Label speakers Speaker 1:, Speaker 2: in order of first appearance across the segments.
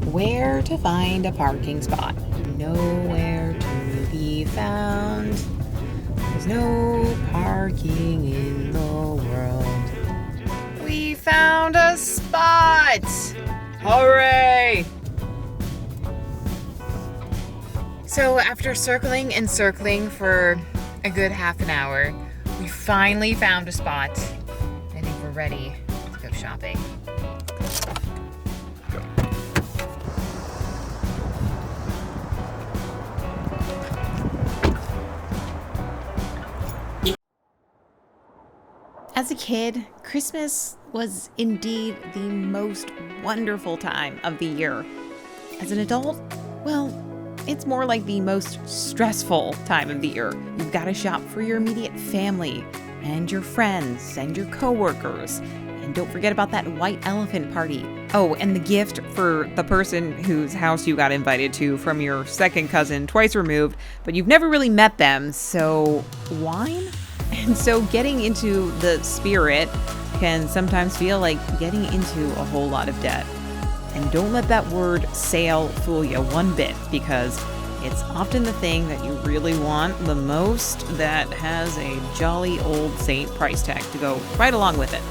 Speaker 1: Where to find a parking spot? Nowhere to be found. There's no parking in the world. We found a spot! Hooray! So after circling and circling for a good half an hour, we finally found a spot. I think we're ready to go shopping. As a kid, Christmas was indeed the most wonderful time of the year. As an adult, well, it's more like the most stressful time of the year. You've got to shop for your immediate family and your friends and your coworkers. And don't forget about that white elephant party. Oh, and the gift for the person whose house you got invited to from your second cousin twice removed, but you've never really met them, so wine? And so getting into the spirit can sometimes feel like getting into a whole lot of debt. And don't let that word sale fool you one bit, because it's often the thing that you really want the most that has a jolly old saint price tag to go right along with it.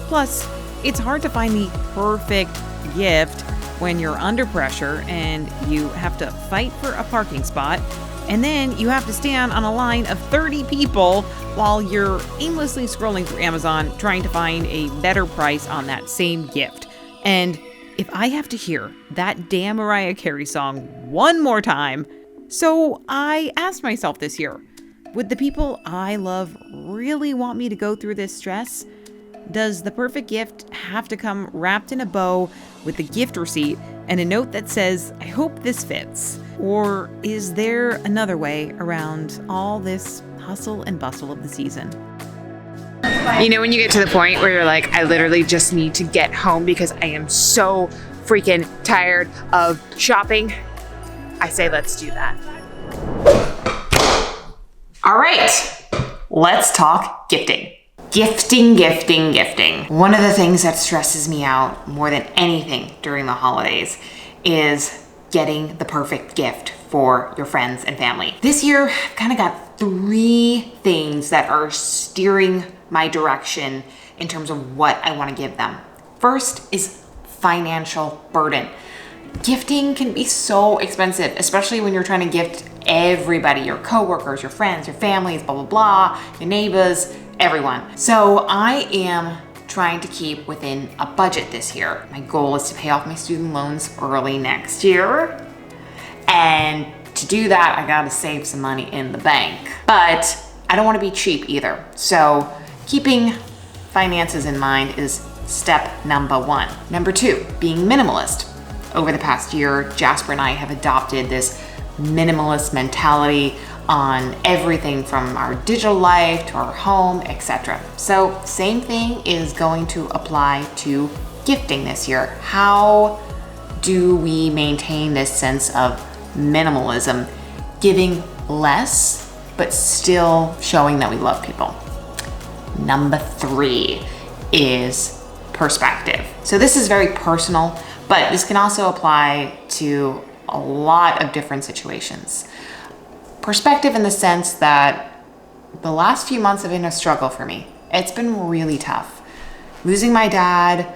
Speaker 1: Plus, it's hard to find the perfect gift when you're under pressure and you have to fight for a parking spot, and then you have to stand on a line of 30 people while you're aimlessly scrolling through Amazon trying to find a better price on that same gift. And if I have to hear that damn Mariah Carey song one more time, so I asked myself this year, would the people I love really want me to go through this stress? Does the perfect gift have to come wrapped in a bow with a gift receipt and a note that says, "I hope this fits"? Or is there another way around all this hustle and bustle of the season? You know, when you get to the point where you're like, I literally just need to get home because I am so freaking tired of shopping, I say let's do that. All right, let's talk gifting. Gifting. One of the things that stresses me out more than anything during the holidays is getting the perfect gift for your friends and family. This year, I've kind of got 3 things that are steering my direction in terms of what I want to give them. First is financial burden. Gifting can be so expensive, especially when you're trying to gift everybody, your coworkers, your friends, your families, blah, blah, blah, your neighbors, everyone. So I am trying to keep within a budget this year. My goal is to pay off my student loans early next year. And to do that, I gotta save some money in the bank. But I don't wanna be cheap either. So keeping finances in mind is step number 1. Number 2, being minimalist. Over the past year, Jasper and I have adopted this minimalist mentality on everything from our digital life to our home, etc. So same thing is going to apply to gifting this year. How do we maintain this sense of minimalism, giving less, but still showing that we love people? Number 3 is perspective. So this is very personal, but this can also apply to a lot of different situations. Perspective in the sense that the last few months have been a struggle for me. It's been really tough. Losing my dad,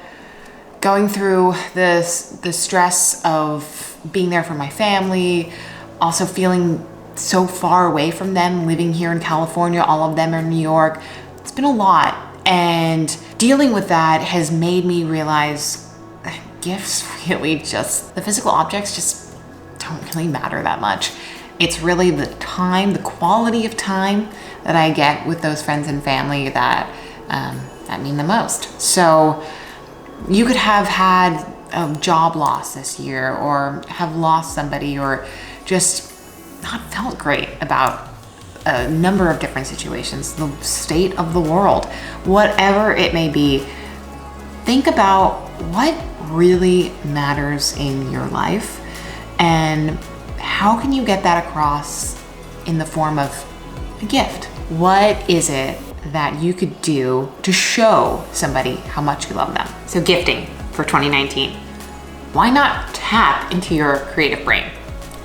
Speaker 1: going through the stress of being there for my family, also feeling so far away from them, living here in California, all of them are in New York. It's been a lot. And dealing with that has made me realize that gifts really just, the physical objects just don't really matter that much. It's really the time, the quality of time that I get with those friends and family that mean the most. So you could have had a job loss this year, or have lost somebody, or just not felt great about a number of different situations, the state of the world, whatever it may be. Think about what really matters in your life and how can you get that across in the form of a gift? What is it that you could do to show somebody how much you love them? So gifting for 2019. why not tap into your creative brain?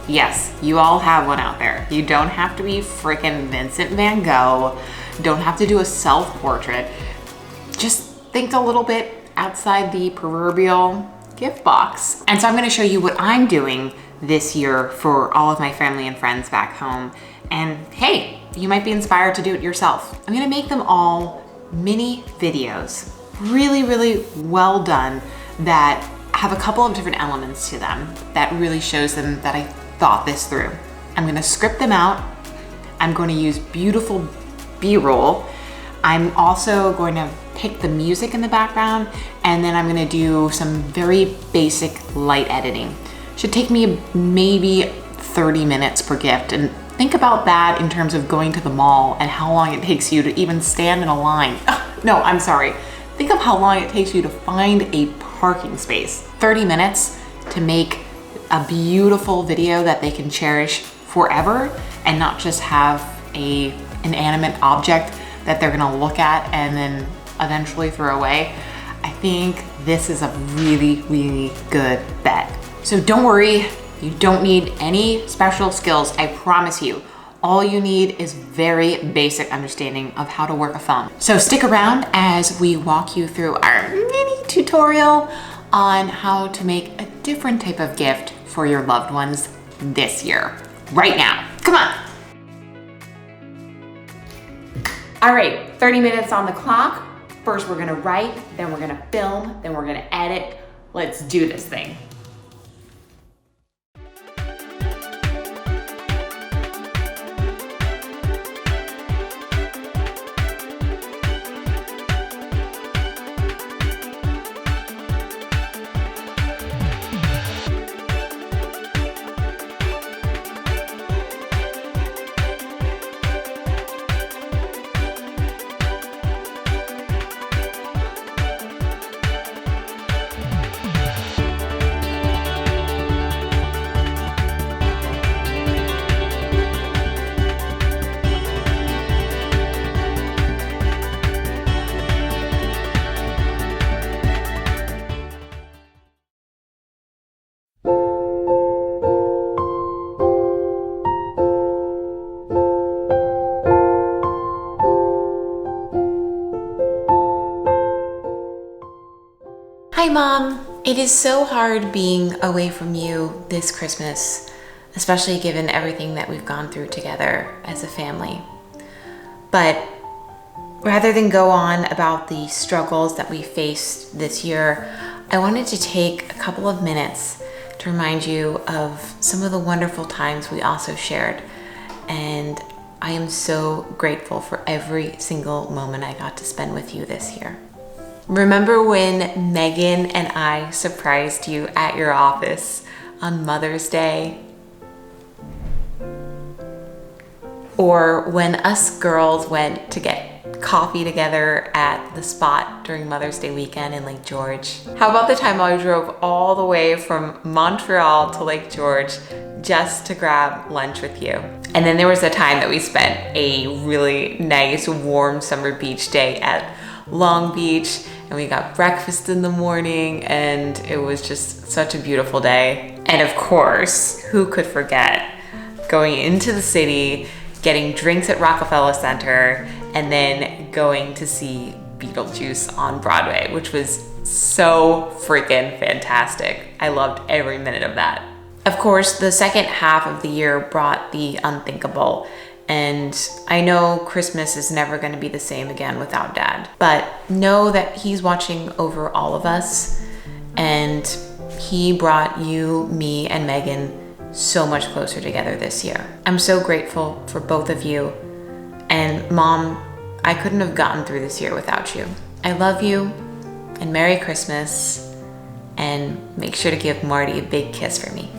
Speaker 1: Yes, you all have one out there. You don't have to be freaking Vincent van Gogh. Don't have to do a self-portrait. Just think a little bit outside the proverbial gift box. And so I'm gonna show you what I'm doing this year for all of my family and friends back home. And hey, you might be inspired to do it yourself. I'm gonna make them all mini videos, really well done, that have a couple of different elements to them that really shows them that I thought this through. I'm gonna script them out. I'm going to use beautiful B-roll. I'm also going to pick the music in the background, and then I'm gonna do some very basic light editing. Should take me maybe 30 minutes per gift, and think about that in terms of going to the mall and how long it takes you to even stand in a line. No, I'm sorry. Think of how long it takes you to find a parking space. 30 minutes to make a beautiful video that they can cherish forever and not just have an inanimate object that they're gonna look at and then eventually throw away. I think this is a really good bet. So don't worry, you don't need any special skills, I promise you. All you need is very basic understanding of how to work a phone. So stick around as we walk you through our mini tutorial on how to make a different type of gift for your loved ones this year, right now. Come on. All right, 30 minutes on the clock. First we're gonna write, then we're gonna film, then we're gonna edit. Let's do this thing. Hi Mom, it is so hard being away from you this Christmas, especially given everything that we've gone through together as a family. But rather than go on about the struggles that we faced this year, I wanted to take a couple of minutes to remind you of some of the wonderful times we also shared. And I am so grateful for every single moment I got to spend with you this year. Remember when Megan and I surprised you at your office on Mother's Day? Or when us girls went to get coffee together at the Spot during Mother's Day weekend in Lake George? How about the time I drove all the way from Montreal to Lake George just to grab lunch with you? And then there was a time that we spent a really nice warm summer beach day at Long Beach, and we got breakfast in the morning, and it was just such a beautiful day. And of course, who could forget going into the city, getting drinks at Rockefeller Center, and then going to see Beetlejuice on Broadway, which was so freaking fantastic. I loved every minute of that. Of course, the second half of the year brought the unthinkable. And I know Christmas is never going to be the same again without Dad, but know that he's watching over all of us, and he brought you, me, and Megan so much closer together this year. I'm so grateful for both of you, and Mom, I couldn't have gotten through this year without you. I love you, and Merry Christmas, and make sure to give Marty a big kiss for me.